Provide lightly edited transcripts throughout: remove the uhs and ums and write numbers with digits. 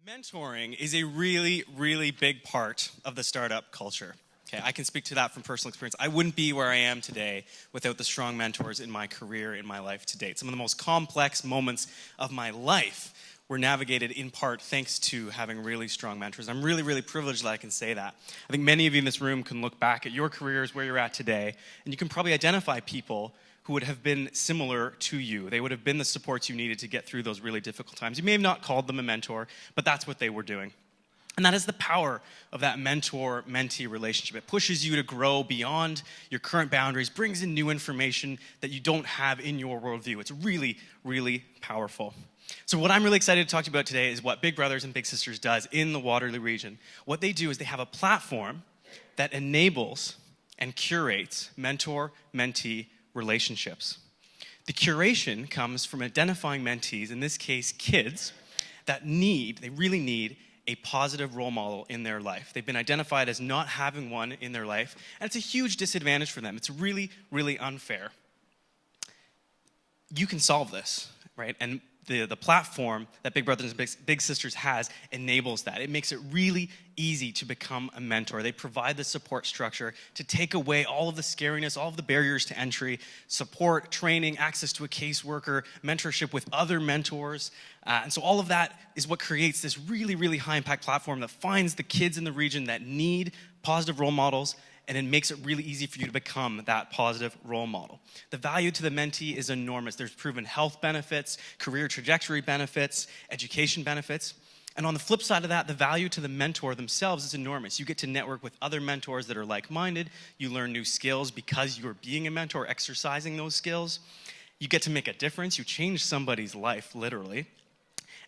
Mentoring is a really, really big part of the startup culture. Okay, I can speak to that from personal experience. I wouldn't be where I am today without the strong mentors in my career, in my life to date. Some of the most complex moments of my life were navigated in part thanks to having really strong mentors. I'm really, really privileged that I can say that. I think many of you in this room can look back at your careers, where you're at today, and you can probably identify people who would have been similar to you. They would have been the supports you needed to get through those really difficult times. You may have not called them a mentor, but that's what they were doing. And that is the power of that mentor-mentee relationship. It pushes you to grow beyond your current boundaries, brings in new information that you don't have in your worldview. It's really, really powerful. So what I'm really excited to talk to you about today is what Big Brothers and Big Sisters does in the Waterloo region. What they do is they have a platform that enables and curates mentor-mentee relationships. The curation comes from identifying mentees, in this case kids, that they really need a positive role model in their life. They've been identified as not having one in their life, and it's a huge disadvantage for them. It's really, really unfair. You can solve this, right? And the platform that Big Brothers and Big Sisters has enables that. It makes it really easy to become a mentor. They provide the support structure to take away all of the scariness, all of the barriers to entry, support, training, access to a caseworker, mentorship with other mentors. And so all of that is what creates this really, really high-impact platform that finds the kids in the region that need positive role models, and it makes it really easy for you to become that positive role model. The value to the mentee is enormous. There's proven health benefits, career trajectory benefits, education benefits. And on the flip side of that, the value to the mentor themselves is enormous. You get to network with other mentors that are like-minded. You learn new skills because you're being a mentor, exercising those skills. You get to make a difference. You change somebody's life, literally.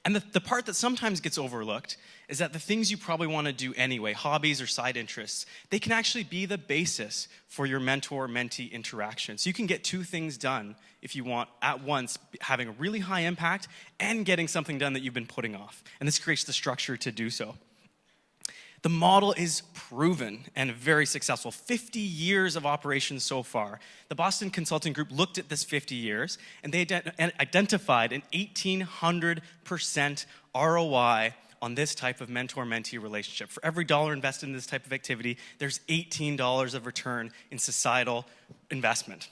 And the part that sometimes gets overlooked is that the things you probably want to do anyway, hobbies or side interests, they can actually be the basis for your mentor-mentee interaction. So you can get two things done if you want at once, having a really high impact and getting something done that you've been putting off. And this creates the structure to do so. The model is proven and very successful. 50 years of operations so far. The Boston Consulting Group looked at this 50 years, and they identified an 1,800% ROI on this type of mentor-mentee relationship. For every dollar invested in this type of activity, there's $18 of return in societal investment.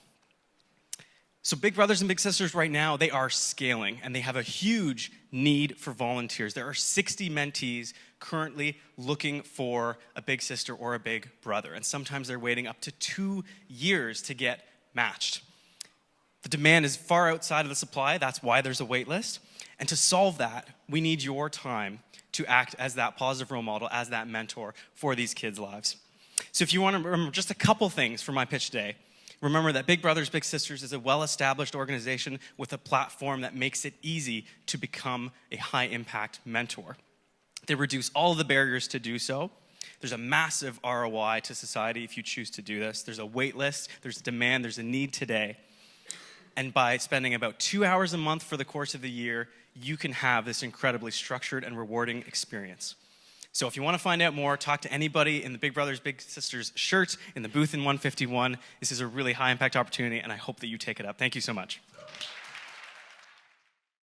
So Big Brothers and Big Sisters right now, they are scaling, and they have a huge need for volunteers. There are 60 mentees currently looking for a big sister or a big brother, and sometimes they're waiting up to 2 years to get matched. The demand is far outside of the supply. That's why there's a wait list. And to solve that, we need your time to act as that positive role model, as that mentor for these kids' lives. So if you want to remember just a couple things from my pitch today, remember that Big Brothers Big Sisters is a well-established organization with a platform that makes it easy to become a high-impact mentor. They reduce all of the barriers to do so. There's a massive ROI to society if you choose to do this. There's a wait list, there's a demand, there's a need today. And by spending about 2 hours a month for the course of the year, you can have this incredibly structured and rewarding experience. So if you want to find out more, talk to anybody in the Big Brothers Big Sisters shirt in the booth in 151. This is a really high impact opportunity, and I hope that you take it up. Thank you so much.